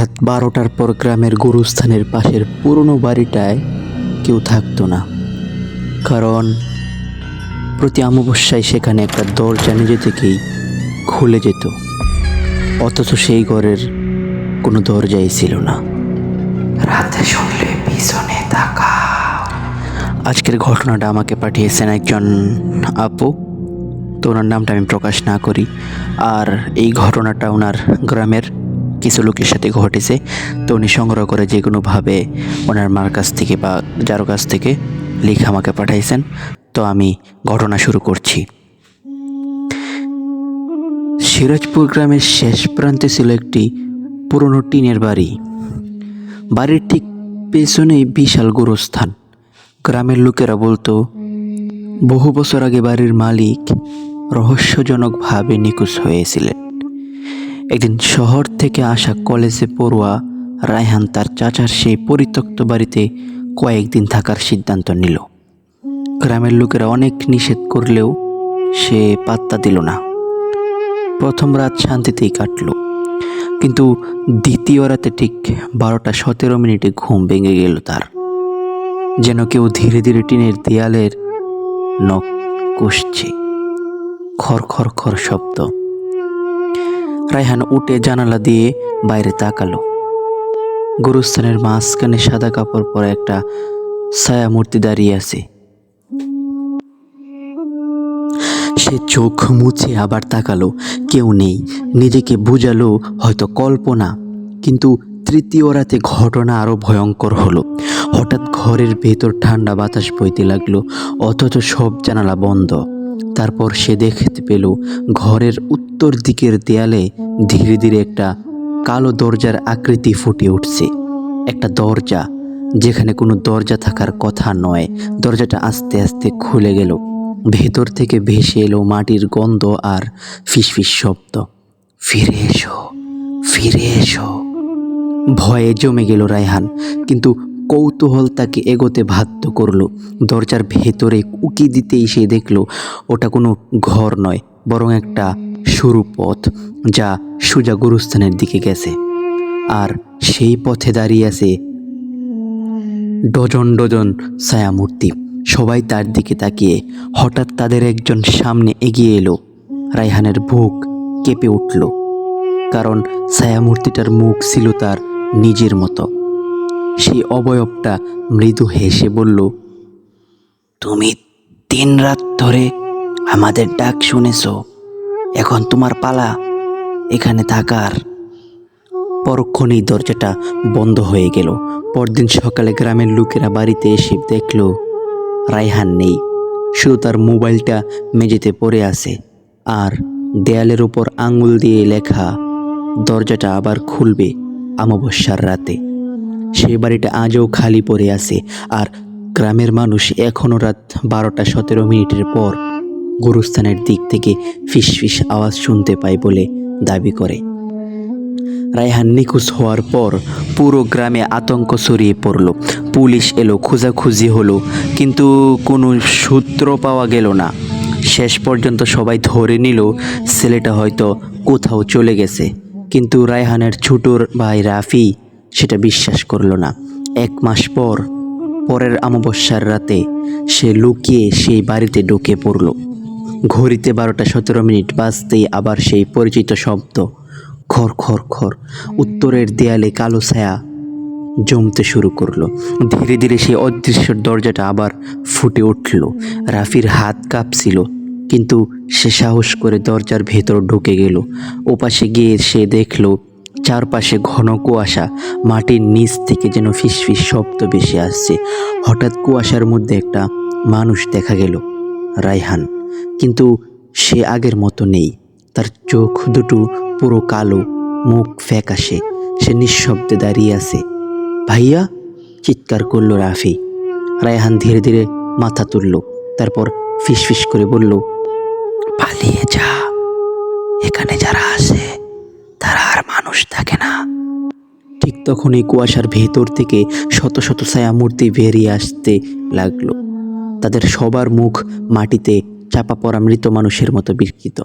রাত 12টার পর গ্রামের গুরুস্থানের পাশের পুরনো বাড়িটায় কেউ থাকতো না, কারণ প্রতি অমাবস্যায় সেখানে একটা দরজা নিজে থেকেই খুলে যেত। অথচ সেই ঘরের কোনো দরজাই ছিল না। রাতে শুনলে পিছনে তাকা। আজকের ঘটনাটা আমাকে পাঠিয়েছেন একজন আপু, তো ওনার নামটা আমি প্রকাশ না করি। আর এই ঘটনাটা ওনার গ্রামের কিছু লোকের সাথে ঘটেছে, তো উনি সংগ্রহ করে যে কোনোভাবে ওনার মার কাছ থেকে বা যার কাছ থেকে লিখে আমাকে পাঠাইছেন। তো আমি ঘটনা শুরু করছি। সিরাজপুর গ্রামের শেষ প্রান্তে ছিল একটি পুরনো টিনের বাড়ি। বাড়ির ঠিক পেছনেই বিশাল গোরস্থান। গ্রামের লোকেরা বলতো, বহু বছর আগে বাড়ির মালিক রহস্যজনকভাবে নিখোঁজ হয়েছিলেন। একদিন শহর থেকে আসা কলেজে পড়ুয়া রায়হান তার চাচার সেই পরিত্যক্ত বাড়িতে কয়েকদিন থাকার সিদ্ধান্ত নিল। গ্রামের লোকেরা অনেক নিষেধ করলেও সে পাত্তা দিল না। প্রথম রাত শান্তিতেই কাটল, কিন্তু দ্বিতীয় রাতে ঠিক 12:17 ঘুম ভেঙে গেল তার। যেন কেউ ধীরে ধীরে টিনের দেয়ালের নখ কষছে। খর খর খর শব্দ। রায়হান উঠে জানালা দিয়ে বাইরে তাকালো। গুরুস্থানের মাঝখানে সাদা কাপড় পরা একটা ছায়া মূর্তি দাঁড়িয়ে আছে। সে চোখ মুছে আবার তাকালো, কেউ নেই। নিজেকে বুঝালো হয়তো কল্পনা। কিন্তু তৃতীয় রাতে ঘটনা আরো ভয়ঙ্কর হলো। হঠাৎ ঘরের ভেতর ঠান্ডা বাতাস বইতে লাগলো, অথচ সব জানালা বন্ধ। তারপর সে দেখতে পেল ঘরের উত্তর দিকের দেয়ালে ধীরে ধীরে একটা কালো দরজার আকৃতি ফুটে উঠছে। একটা দরজা, যেখানে কোনো দরজা থাকার কথা নয়। দরজাটা আস্তে আস্তে খুলে গেল। ভেতর থেকে ভেসে এলো মাটির গন্ধ আর ফিসফিস শব্দ। ফিরে এসো, ফিরে এসো। ভয়ে জমে গেল রায়হান, কিন্তু কৌতূহল তাকে এগোতে বাধ্য করলো। দরজার ভেতরে উকি দিতেই সে দেখলো ওটা কোনো ঘর নয়, বরং একটা সরু পথ যা সোজা গুরুস্থানের দিকে গেছে। আর সেই পথে দাঁড়িয়ে আছে ডজন ডজন ছায়ামূর্তি, সবাই তার দিকে তাকিয়ে। হঠাৎ তাদের একজন সামনে এগিয়ে এলো। রায়হানের বুক কেঁপে উঠল, কারণ ছায়ামূর্তিটার মুখ ছিল তার নিজের মতো। সেই অবয়বটা মৃদু হেসে বলল, তুমি 3 রাত ধরে আমাদের ডাক শুনেছ, এখন তোমার পালা এখানে থাকার। পরক্ষণেই দরজাটা বন্ধ হয়ে গেল। পরদিন সকালে গ্রামের লোকেরা বাড়িতে এসে দেখল রায়হান নেই, শুধু তার মোবাইলটা মেঝেতে পড়ে আছে। আর দেয়ালের উপর আঙুল দিয়ে লেখা, দরজাটা আবার খুলবে অমাবস্যার রাতে। সেই বাড়িটা আজও খালি পড়ে আছে। আর গ্রামের মানুষ এখনও রাত 12:17 পর গুরুস্থানের দিক থেকে ফিসফিস আওয়াজ শুনতে পায় বলে দাবি করে। রায়হান নিখোঁজ হওয়ার পর পুরো গ্রামে আতঙ্ক ছড়িয়ে পড়ল। পুলিশ এলো, খোঁজাখুঁজি হলো, কিন্তু কোনো সূত্র পাওয়া গেল না। শেষ পর্যন্ত সবাই ধরে নিল ছেলেটা হয়তো কোথাও চলে গেছে। কিন্তু রায়হানের ছোট ভাই রাফি সেটা বিশ্বাস করল না। 1 মাস পর, পরের অমাবস্যার রাতে সে লুকিয়ে সেই বাড়িতে ঢুকে পড়ল। ঘড়িতে 12:17 বাজতেই আবার সেই পরিচিত শব্দ, খর খর খর। উত্তরের দেয়ালে কালো ছায়া জমতে শুরু করলো। ধীরে ধীরে সেই অদৃশ্য দরজাটা আবার ফুটে উঠল। রাফির হাত কাঁপছিল, কিন্তু সে সাহস করে দরজার ভেতর ঢুকে গেল। ওপাশে গিয়ে সে দেখল চারপাশে ঘন কুয়াশা। মাটির নিচ থেকে যেন ফিসফিস শব্দ ভেসে আসছে। হঠাৎ কুয়াশার মধ্যে একটা মানুষ দেখা গেল, রায়হান। কিন্তু সে আগের মতো নেই। তার চোখ দুটো পুরো কালো, মুখ ফ্যাকাশে। সে নিঃশব্দে দাঁড়িয়ে আছে। ভাইয়া, চিৎকার করলো রাফি। রায়হান ধীরে ধীরে মাথা তুলল, তারপর ফিসফিস করে বলল, পালিয়ে যা। এখানে যারা আসে তারা আর মানুষ থাকে না। ঠিক তখনই কুয়াশার ভেতর থেকে শত শত ছায়ামূর্তি বেরিয়ে আসতে লাগলো। তাদের সবার মুখ মাটিতে চাপা পড়া মৃত মানুষের মতো বিকৃত।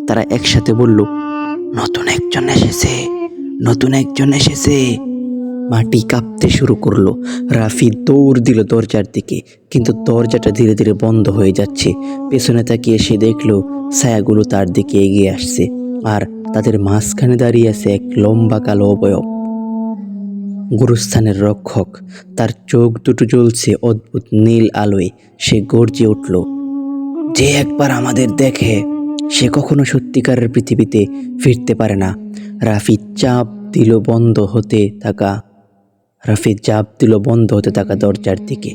তারা একসাথে বলল, নতুন একজন এসেছে, নতুন একজন এসেছে। মাটি কাঁপতে শুরু করলো। রাফি দৌড় দিল দরজার দিকে, কিন্তু দরজাটা ধীরে ধীরে বন্ধ হয়ে যাচ্ছে। পেছনে তাকিয়ে সে দেখলো ছায়াগুলো তার দিকে এগিয়ে আসছে, আর তাদের মাঝখানে দাঁড়িয়ে আছে এক লম্বা কালো অবয়ব, গুরুস্থানের রক্ষক। তার চোখ দুটো জ্বলছে অদ্ভুত নীল আলোয়। সে গর্জে উঠল, যে একবার আমাদের দেখে সে কখনো সত্যিকারের পৃথিবীতে ফিরতে পারে না। রাফি চাপ দিল বন্ধ হতে থাকা দরজার দিকে,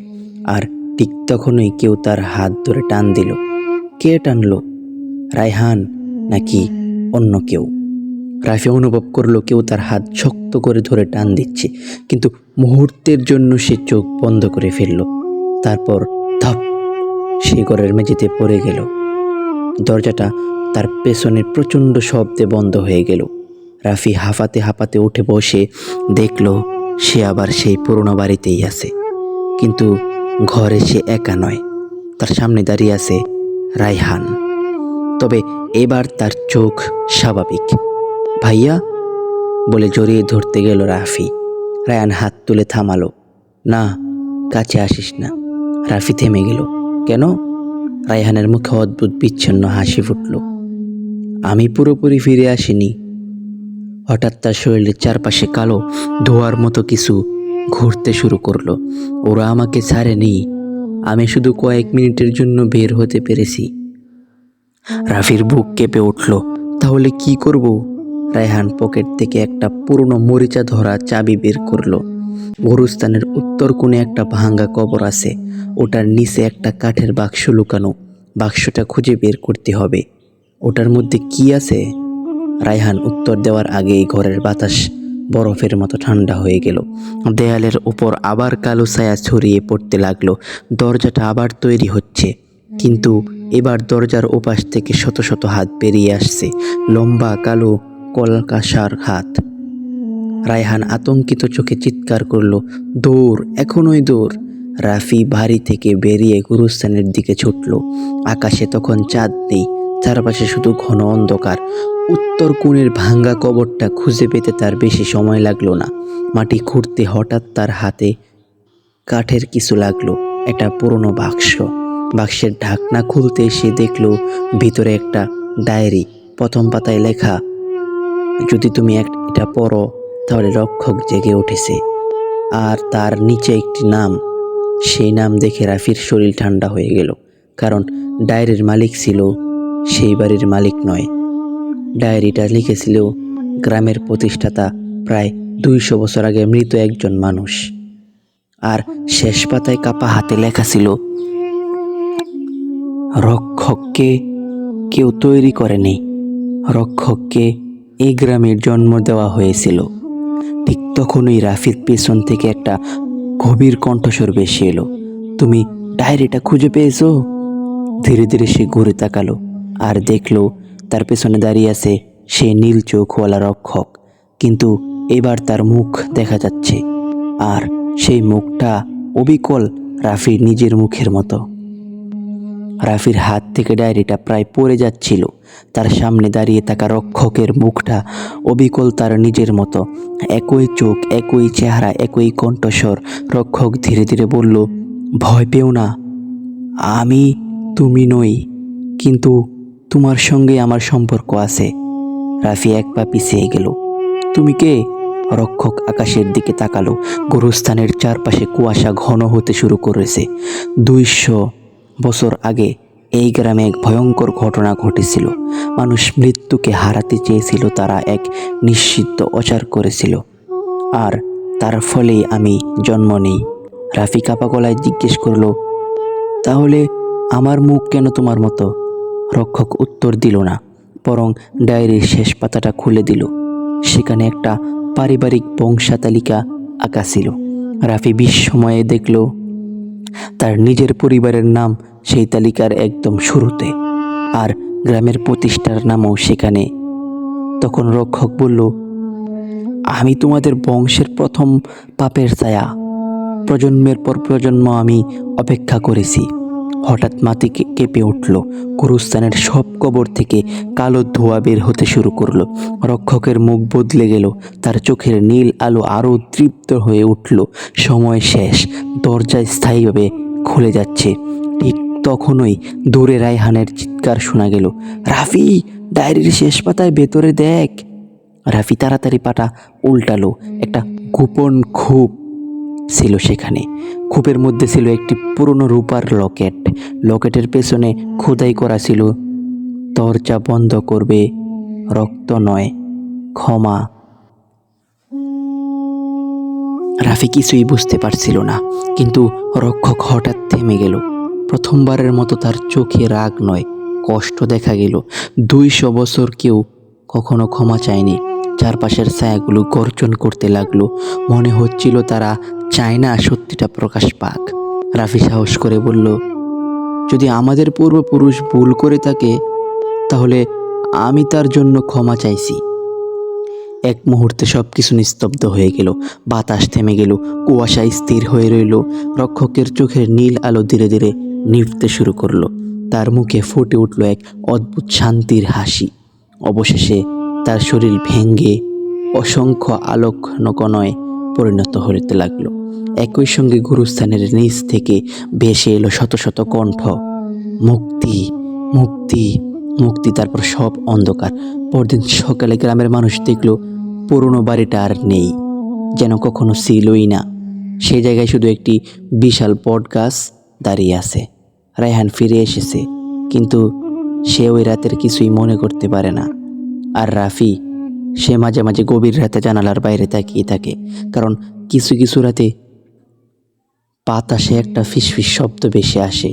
আর ঠিক তখনই কেউ তার হাত ধরে টান দিল। কে টানলো? রায়হান নাকি অন্য কেউ? রাফি অনুভব করলো কেউ তার হাত শক্ত করে ধরে টান দিচ্ছে, কিন্তু মুহূর্তের জন্য সে চোখ বন্ধ করে ফেলল। তারপর ধপ, সে ঘরের মেঝেতে পড়ে গেল। দরজাটা তার পেছনের প্রচণ্ড শব্দে বন্ধ হয়ে গেল। রাফি হাঁপাতে হাঁপাতে উঠে বসে দেখল সে আবার সেই পুরনো বাড়িতেই আছে, কিন্তু ঘরে সে একা নয়। তার সামনে দাঁড়িয়ে আছে রায়হান। তবে এবার তার চোখ স্বাভাবিক। ভাইয়া বলে জড়িয়ে ধরতে গেল রাফি। রায়হান হাত তুলে থামালো। না, কাছে আসিস না। রাফি থেমে গেল। কেন? রায়হানের মুখে অদ্ভুত বিচ্ছিন্ন হাসি ফুটল। আমি পুরোপুরি ফিরে আসিনি। হঠাৎ তার শরীরের চারপাশে কালো ধোঁয়ার মতো কিছু ঘুরতে শুরু করলো। ওরা আমাকে ছাড়েনি, আমি শুধু কয়েক মিনিটের জন্য বের হতে পেরেছি। রাফির বুক কেঁপে উঠল। তাহলে কি করব? রায়হান পকেট থেকে একটা পুরনো মরিচা ধরা চাবি বের করলো। গোরস্থানের উত্তর কোণে একটা ভাঙা কবর আছে, ওটার নিচে একটা কাঠের বাক্স লুকানো। বাক্সটা খুঁজে বের করতে হবে। ওটার মধ্যে কি আছে? রায়হান উত্তর দেওয়ার আগেই ঘরের বাতাস বরফের মতো ঠান্ডা হয়ে গেল। দেয়ালের উপর আবার কালো ছায়া ছড়িয়ে পড়তে লাগলো। দরজাটা আবার তৈরি হচ্ছে, কিন্তু এবার দরজার ওপাশ থেকে শত শত হাত বেরিয়ে আসছে, লম্বা কালো কলকাসার হাত। রায়হান আতঙ্কিত চোখে চিৎকার করলো, দৌড়, এখনই দৌড়! রাফি বাড়ি থেকে বেরিয়ে গুরুস্থানের দিকে ছুটল। আকাশে তখন চাঁদ নেই, চারপাশে শুধু ঘন অন্ধকার। উত্তর কোণের ভাঙ্গা কবরটা খুঁজে পেতে তার বেশি সময় লাগলো না। মাটি খুঁড়তে হঠাৎ তার হাতে কাঠের কিছু লাগলো, একটা পুরনো বাক্স। বাক্সের ঢাকনা খুলতে সে দেখলো ভিতরে একটা ডায়েরি। প্রথম পাতায় লেখা, যদি তুমি এটা পড়ো তাহলে রক্ষক জেগে উঠেছে। আর তার নিচে একটি নাম। সেই নাম দেখে রাফির শরীর ঠান্ডা হয়ে গেল, কারণ ডায়েরির মালিক ছিল সেই বাড়ির মালিক নয়। ডায়েরিটা লিখেছিল গ্রামের প্রতিষ্ঠাতা, প্রায় 200 বছর আগে মৃত একজন মানুষ। আর শেষ পাতায় কাপা হাতে লেখা ছিল, রক্ষককে কেউ তৈরি করেনি, রক্ষককে এই গ্রামের জন্ম দেওয়া হয়েছিল। ঠিক তখনই রাফির পেছন থেকে একটা গভীর কণ্ঠস্বর ভেসে এলো, তুমি ডায়েরিটা খুঁজে পেয়েছো? ধীরে ধীরে সে ঘুরে তাকালো, আর দেখলো তার পেছনে দাঁড়িয়ে আছে সেই নীল চোখওয়ালা রক্ষক, কিন্তু এবার তার মুখ দেখা যাচ্ছে, আর সেই মুখটা অবিকল রাফির নিজের মুখের মতো। রাফির হাত থেকে ডায়েরিটা প্রায় পড়ে যাচ্ছিল। তার সামনে দাঁড়িয়ে থাকা রক্ষকের মুখটা অবিকল তার নিজের মতো, একই চোখ, একই চেহারা, একই কণ্ঠস্বর। রক্ষক ধীরে ধীরে বলল, ভয় পেও না, আমি তুমি নই, কিন্তু তোমার সঙ্গে আমার সম্পর্ক আছে। রাফি এক পা পিছিয়ে গেল। তুমি কে? রক্ষক আকাশের দিকে তাকালো। গোরস্থানের চারপাশে কুয়াশা ঘন হতে শুরু করেছে। 200 বছর আগে এই গ্রামে এক ভয়ঙ্কর ঘটনা ঘটেছিল। মানুষ মৃত্যুকে হারাতে চেয়েছিল, তারা এক নিষিদ্ধ অচার করেছিল, আর তার ফলেই আমি জন্ম নেই। রাফি কাপা গলায় জিজ্ঞেস করলো, তাহলে আমার মুখ কেন তোমার মতো? রক্ষক উত্তর দিল না, বরং ডায়েরির শেষ পাতাটা খুলে দিল। সেখানে একটা পারিবারিক বংশাতালিকা আঁকা ছিল। রাফি বিস্ময়ে দেখল তার নিজের পরিবারের নাম সেই তালিকার একদম শুরুতে, আর গ্রামের প্রতিষ্ঠার নামও সেখানে। তখন রক্ষক বলল, আমি তোমাদের বংশের প্রথম পাপের ছায়া। প্রজন্মের পর প্রজন্ম আমি অপেক্ষা করেছি, হঠাৎ মাটি কেঁপে উঠল। গুরুস্থানের সব কবর থেকে কালো ধোঁয়া বের হতে শুরু করলো। রক্ষকের মুখ বদলে গেল, তার চোখের নীল আলো আরও তৃপ্ত হয়ে উঠল। সময় শেষ, দরজা স্থায়ীভাবে খুলে যাচ্ছে। ঠিক তখনই দূরে রায়হানের চিৎকার শোনা গেল, রাফি, ডায়েরির শেষ পাতায় ভেতরে দেখ। রাফি তাড়াতাড়ি পাটা উল্টালো। একটা গোপন খোপ ছিল সেখানে। খোপের মধ্যে ছিল একটি পুরনো রূপার লকেট। লকেটের পেছনে খোদাই করা ছিল, দরজা বন্ধ করবে, রক্ত নয়, ক্ষমা। রাফি কিছুই বুঝতে পারছিল না, কিন্তু রক্ষক হঠাৎ থেমে গেল। প্রথমবারের মতো তার চোখে রাগ নয়, কষ্ট দেখা গেল। 200 বছর কেউ কখনো ক্ষমা চায়নি। চারপাশের ছায়াগুলো গর্জন করতে লাগলো। মনে হচ্ছিল তারা চায় না সত্যিটা প্রকাশ পাক। রাফি সাহস করে বলল, যদি আমাদের পূর্বপুরুষ ভুল করে থাকে, তাহলে আমি তার জন্য ক্ষমা চাইছি। এক মুহূর্তে সব কিছু নিস্তব্ধ হয়ে গেল। বাতাস থেমে গেল, কুয়াশা স্থির হয়ে রইল। রক্ষকের চোখের নীল আলো ধীরে ধীরে নিভতে শুরু করলো। তার মুখে ফুটে উঠল এক অদ্ভুত শান্তির হাসি। অবশেষে তার শরীর ভেঙে অসংখ্য আলোক নকণয় পরিণত হতে লাগলো। একই সঙ্গে গুরুস্থানের নিচ থেকে ভেসে এলো শত শত কণ্ঠ, মুক্তি, মুক্তি, মুক্তি। তারপর সব অন্ধকার। পরদিন সকালে গ্রামের মানুষ দেখল পুরনো বাড়িটা আর নেই, যেন কখনো ছিলই না। সেই জায়গায় শুধু একটি বিশাল বট গাছ দাঁড়িয়ে আছে। রায়হান ফিরে এসেছে, কিন্তু সে ওই রাতের কিছুই মনে করতে পারে না। আর রাফি, সে মাঝে মাঝে গভীর রাতে জানালার বাইরে তাকিয়ে থাকে, কারণ কিছু কিছু রাতে বাতাসে একটা ফিসফিস শব্দ ভেসে আসে।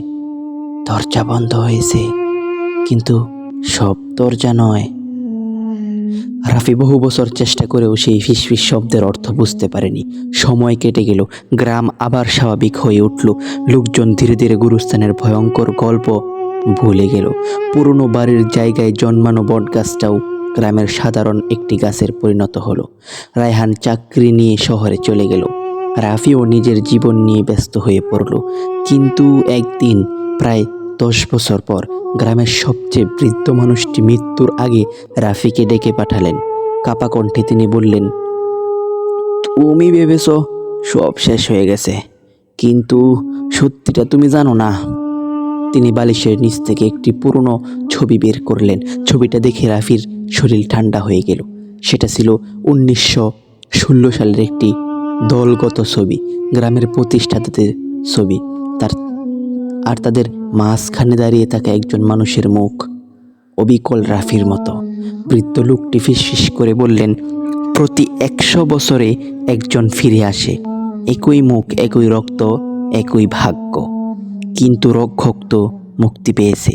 দরজা বন্ধ হয়েছে, কিন্তু সব দরজা নয়। রাফি বহু বছর চেষ্টা করেও সেই ফিসফিস শব্দের অর্থ বুঝতে পারেনি। সময় কেটে গেল, গ্রাম আবার স্বাভাবিক হয়ে উঠল। লোকজন ধীরে ধীরে গুরুস্থানের ভয়ঙ্কর গল্প ভুলে গেল। পুরনো বাড়ির জায়গায় জন্মানো বটগাছটাও গ্রামের সাধারণ একটি গাছের পরিণত হলো। রায়হান চাকরি নিয়ে শহরে চলে গেল। রাফিও নিজের জীবন নিয়ে ব্যস্ত হয়ে পড়ল। কিন্তু একদিন, প্রায় 10 বছর পর, গ্রামের সবচেয়ে বৃদ্ধ মানুষটি মৃত্যুর আগে রাফিকে ডেকে পাঠালেন। কাপা কণ্ঠে তিনি বললেন, তুমি ভেবেছ সব শেষ হয়ে গেছে, কিন্তু সত্যিটা তুমি জানো না। তিনি বালিশের নিচ থেকে একটি পুরনো ছবি বের করলেন। ছবিটা দেখে রাফির শরীর ঠান্ডা হয়ে গেল। সেটা ছিল 1916 সালের একটি দলগত ছবি, গ্রামের প্রতিষ্ঠাতাদের ছবি। আর তাদের মাঝখানে দাঁড়িয়ে থাকা একজন মানুষের মুখ, অবিকল রাফির মতো। বৃদ্ধ লোকটি ফিসফিস করে বললেন, প্রতি 100 বছরে একজন ফিরে আসে, একই মুখ, একই রক্ত, একই ভাগ্য। কিন্তু রক্ষক তো মুক্তি পেয়েছে।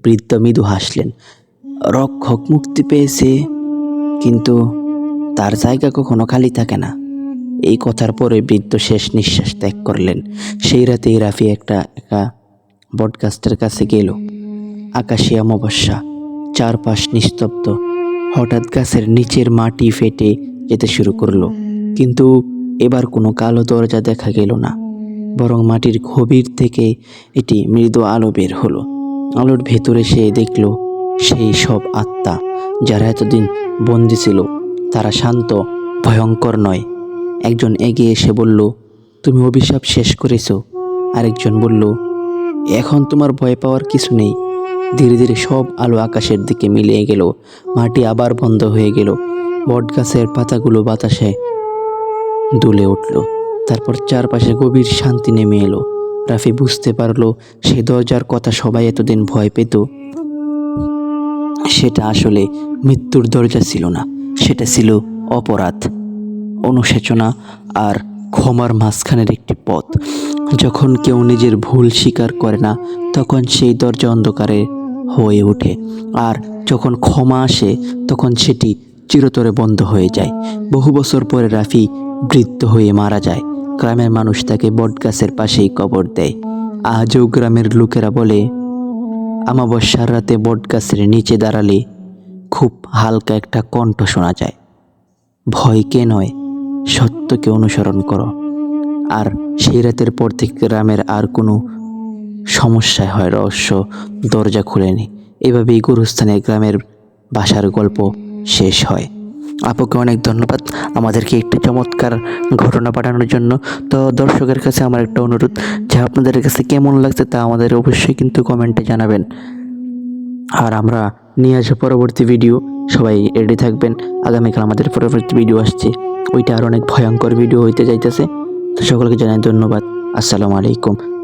বৃদ্ধ মৃদু হাসলেন। রক্ষক মুক্তি পেয়েছে, কিন্তু তার জায়গা কখনো খালি থাকে না। এই কথার পরে বৃদ্ধ শেষ নিঃশ্বাস ত্যাগ করলেন। সেই রাতেই রাফি একা বটগাছটার কাছে গেল। আকাশে অমাবস্যা, চারপাশ নিস্তব্ধ। হঠাৎ গাছের নিচের মাটি ফেটে যেতে শুরু করলো, কিন্তু এবার কোনো কালো দরজা দেখা গেল না, বরং মাটির গভীর থেকে এটি মৃদু আলো বের হলো। আলোর ভেতরে সে দেখল সেই সব আত্মা যারা এতদিন বন্দী ছিল। তারা শান্ত, ভয়ঙ্কর নয়। একজন এগিয়ে এসে বলল, তুমি অভিশাপ শেষ করেছ। আরেকজন বলল, এখন তোমার ভয় পাওয়ার কিছু নেই। ধীরে ধীরে সব আলো আকাশের দিকে মিলিয়ে গেল। মাটি আবার বন্ধ হয়ে গেল। বটগাছের পাতাগুলো বাতাসে দুলে উঠল। তারপর চারপাশে গভীর শান্তি নেমে এলো। রাফি বুঝতে পারলো, সে দরজার কথা সবাই এতদিন ভয় পেত, সেটা আসলে মৃত্যুর দরজা ছিল না। সেটা ছিল অপরাধ, অনুশোচনা আর ক্ষমার মাঝখানের একটি পথ। যখন কেউ নিজের ভুল স্বীকার করে না, তখন সেই দরজা অন্ধকারে হয়ে ওঠে। আর যখন ক্ষমা আসে, তখন সেটি চিরতরে বন্ধ হয়ে যায়। বহু বছর পরে রাফি বৃদ্ধ হয়ে মারা যায়। গ্রামের মানুষ তাকে বটগাছের পাশেই কবর দেয়। আজও গ্রামের লোকেরা বলে, অমাবস্যার রাতে বটগাছের নিচে দাঁড়ালে খুব হালকা একটা কণ্ঠ শোনা যায়, ভয়কে নয়, সত্যকে অনুসরণ করো। আর সেই রাতের পর থেকে গ্রামের আর কোনো সমস্যায় হয় রহস্য দরজা খুলেনি। এভাবেই গুরুস্থানের গ্রামের বাসার গল্প শেষ হয়। আপুকে অনেক ধন্যবাদ আমাদেরকে একটি চমৎকার ঘটনা পাঠানোর জন্য। তো দর্শকের কাছে আমার একটা অনুরোধ, যে আপনাদের কাছে কেমন লাগছে তা আমাদের অবশ্যই কিন্তু কমেন্টে জানাবেন। আর আমরা নিয়ে আসবো পরবর্তী ভিডিও, সবাই রেডি থাকবেন। আগামীকাল আমাদের পরবর্তী ভিডিও আসছে, ওইটা আর অনেক ভয়ঙ্কর ভিডিও হইতে যাইতেছে। তো সকলকে জানাই ধন্যবাদ। আসসালামু আলাইকুম।